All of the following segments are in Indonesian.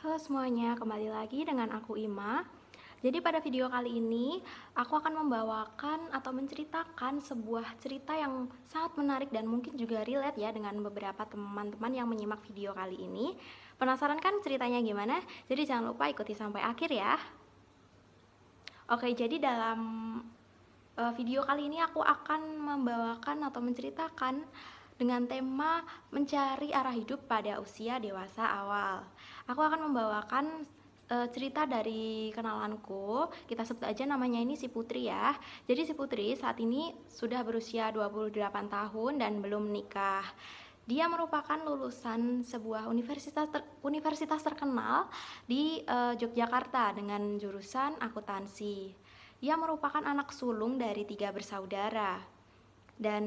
Halo semuanya, kembali lagi dengan aku Ima. Jadi pada video kali ini, aku akan membawakan atau menceritakan sebuah cerita yang sangat menarik dan mungkin juga relate ya dengan beberapa teman-teman yang menyimak video kali ini. Penasaran kan ceritanya gimana? Jadi jangan lupa ikuti sampai akhir ya. Oke, jadi dalam video kali ini aku akan membawakan atau menceritakan dengan tema mencari arah hidup pada usia dewasa awal. Aku akan membawakan cerita dari kenalanku. Kita sebut aja namanya ini si Putri ya. Jadi si Putri saat ini sudah berusia 28 tahun dan belum menikah. Dia merupakan lulusan sebuah universitas terkenal di Yogyakarta dengan jurusan akuntansi. Ia merupakan anak sulung dari 3 bersaudara dan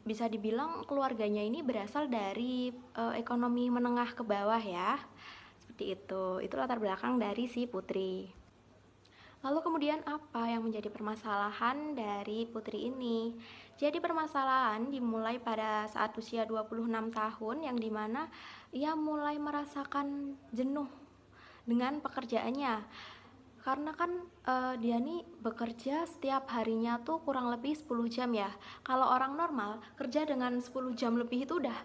bisa dibilang keluarganya ini berasal dari ekonomi menengah ke bawah ya. Seperti itu latar belakang dari si Putri. Lalu kemudian apa yang menjadi permasalahan dari Putri ini? Jadi permasalahan dimulai pada saat usia 26 tahun yang dimana ia mulai merasakan jenuh dengan pekerjaannya. Karena kan dia nih bekerja setiap harinya tuh kurang lebih 10 jam ya. Kalau orang normal kerja dengan 10 jam lebih itu udah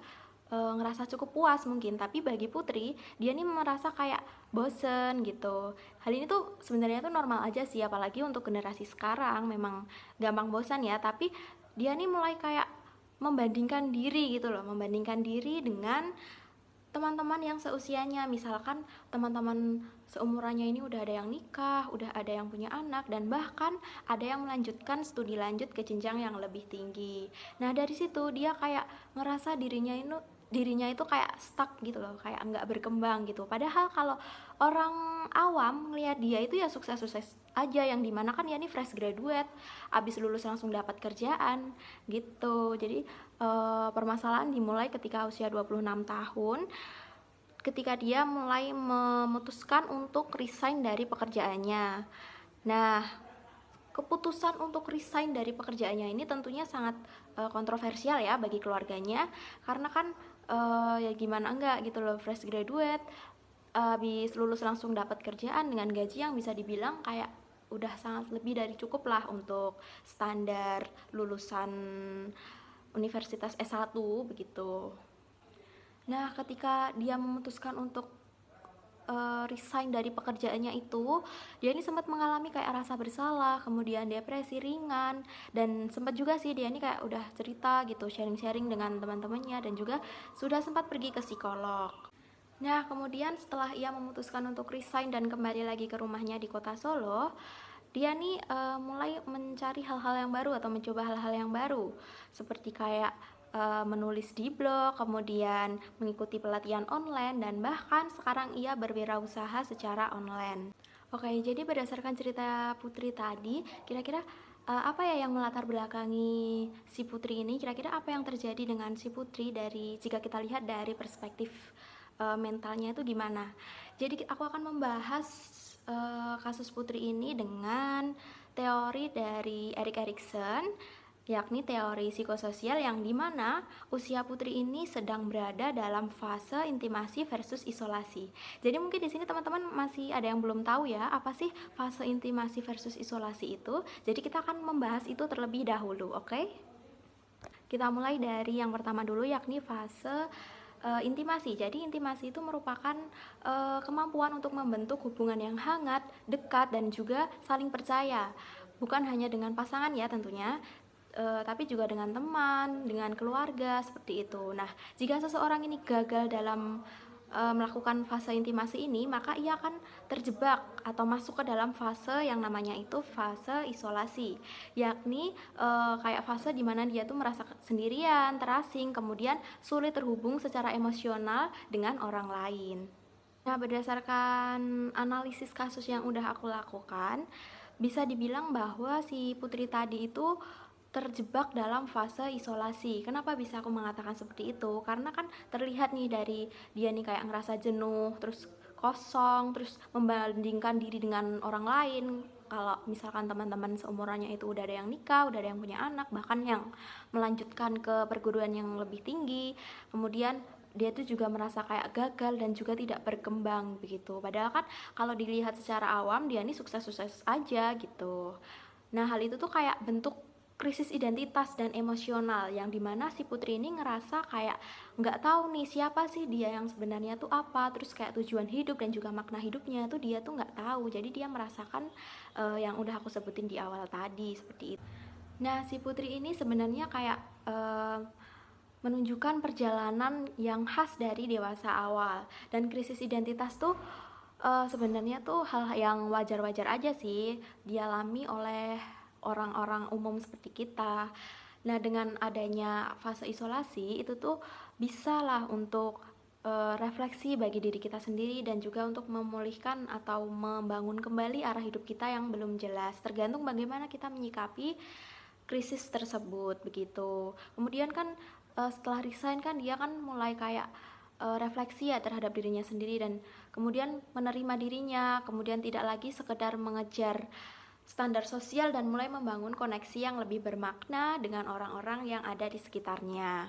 ngerasa cukup puas mungkin, tapi bagi Putri dia nih merasa kayak bosen gitu. Hal ini tuh sebenarnya tuh normal aja sih, apalagi untuk generasi sekarang memang gampang bosan ya, tapi dia nih mulai kayak membandingkan diri gitu loh, membandingkan diri dengan teman-teman yang seusianya. Misalkan teman-teman seumurannya ini udah ada yang nikah, udah ada yang punya anak, dan bahkan ada yang melanjutkan studi lanjut ke jenjang yang lebih tinggi. Nah dari situ dia kayak ngerasa dirinya itu kayak stuck gitu loh, kayak nggak berkembang gitu. Padahal kalau orang awam ngelihat dia itu ya sukses-sukses aja, yang dimana kan ya ini fresh graduate, abis lulus langsung dapat kerjaan gitu. Jadi permasalahan dimulai ketika usia 26 tahun, ketika dia mulai memutuskan untuk resign dari pekerjaannya. Nah, keputusan untuk resign dari pekerjaannya ini tentunya sangat kontroversial ya bagi keluarganya, karena kan ya gimana enggak gitu loh, fresh graduate, habis lulus langsung dapat kerjaan dengan gaji yang bisa dibilang kayak udah sangat lebih dari cukup lah untuk standar lulusan universitas S1 begitu. Nah, ketika dia memutuskan untuk resign dari pekerjaannya itu, dia ini sempat mengalami kayak rasa bersalah, kemudian depresi ringan, dan sempat juga sih dia ini kayak udah cerita gitu, sharing-sharing dengan teman-temannya, dan juga sudah sempat pergi ke psikolog. Nah, kemudian setelah ia memutuskan untuk resign dan kembali lagi ke rumahnya di kota Solo, dia nih mulai mencari hal-hal yang baru atau mencoba hal-hal yang baru, seperti kayak menulis di blog, kemudian mengikuti pelatihan online, dan bahkan sekarang ia berwirausaha secara online. Oke, jadi berdasarkan cerita Putri tadi, kira-kira apa ya yang melatar belakangi si Putri ini? Kira-kira apa yang terjadi dengan si Putri dari jika kita lihat dari perspektif mentalnya itu gimana? Jadi aku akan membahas kasus Putri ini dengan teori dari Erik Erikson, yakni teori psikososial, yang dimana usia Putri ini sedang berada dalam fase intimasi versus isolasi. Jadi mungkin di sini teman-teman masih ada yang belum tahu ya, apa sih fase intimasi versus isolasi itu. Jadi kita akan membahas itu terlebih dahulu, oke? Kita mulai dari yang pertama dulu, yakni fase intimasi. Jadi intimasi itu merupakan kemampuan untuk membentuk hubungan yang hangat, dekat, dan juga saling percaya. Bukan hanya dengan pasangan ya tentunya, tapi juga dengan teman, dengan keluarga, seperti itu. Nah, jika seseorang ini gagal dalam melakukan fase intimasi ini, maka ia akan terjebak atau masuk ke dalam fase yang namanya itu fase isolasi, yakni kayak fase dimana dia tuh merasa sendirian, terasing, kemudian sulit terhubung secara emosional dengan orang lain. Nah, berdasarkan analisis kasus yang udah aku lakukan, bisa dibilang bahwa si Putri tadi itu terjebak dalam fase isolasi. Kenapa bisa aku mengatakan seperti itu? Karena kan terlihat nih dari dia nih kayak ngerasa jenuh, terus kosong, terus membandingkan diri dengan orang lain. Kalau misalkan teman-teman seumurannya itu udah ada yang nikah, udah ada yang punya anak, bahkan yang melanjutkan ke perguruan yang lebih tinggi, kemudian dia tuh juga merasa kayak gagal dan juga tidak berkembang begitu. Padahal kan kalau dilihat secara awam dia ini sukses-sukses aja gitu. Nah, hal itu tuh kayak bentuk krisis identitas dan emosional yang dimana si Putri ini ngerasa kayak nggak tahu nih siapa sih dia yang sebenarnya tuh apa, terus kayak tujuan hidup dan juga makna hidupnya tuh dia tuh nggak tahu. Jadi dia merasakan yang udah aku sebutin di awal tadi seperti itu. Nah, si Putri ini sebenarnya kayak menunjukkan perjalanan yang khas dari dewasa awal, dan krisis identitas tuh sebenarnya tuh hal yang wajar-wajar aja sih dialami oleh orang-orang umum seperti kita. Nah, dengan adanya fase isolasi itu tuh bisa lah untuk refleksi bagi diri kita sendiri dan juga untuk memulihkan atau membangun kembali arah hidup kita yang belum jelas. Tergantung bagaimana kita menyikapi krisis tersebut begitu. Kemudian kan setelah resign kan dia kan mulai kayak refleksi ya terhadap dirinya sendiri dan kemudian menerima dirinya, kemudian tidak lagi sekedar mengejar standar sosial dan mulai membangun koneksi yang lebih bermakna dengan orang-orang yang ada di sekitarnya.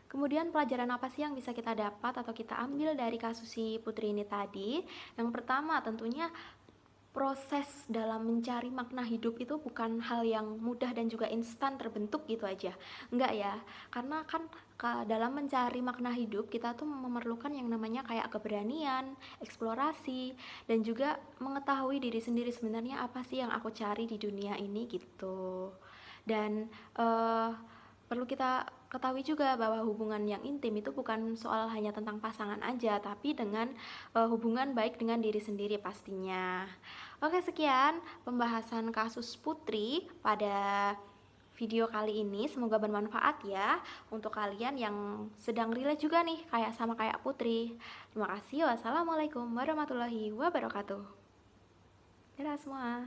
Kemudian pelajaran apa sih yang bisa kita dapat atau kita ambil dari kasus si Putri ini tadi? Yang pertama tentunya proses dalam mencari makna hidup itu bukan hal yang mudah dan juga instan terbentuk gitu aja. Enggak ya, karena kan dalam mencari makna hidup kita tuh memerlukan yang namanya kayak keberanian, eksplorasi, dan juga mengetahui diri sendiri sebenarnya apa sih yang aku cari di dunia ini gitu. Dan perlu kita ketahui juga bahwa hubungan yang intim itu bukan soal hanya tentang pasangan aja, tapi dengan hubungan baik dengan diri sendiri pastinya. Oke, sekian pembahasan kasus Putri pada video kali ini. Semoga bermanfaat ya untuk kalian yang sedang relate juga nih sama kayak Putri. Terima kasih. Wassalamualaikum warahmatullahi wabarakatuh. Dadah semua.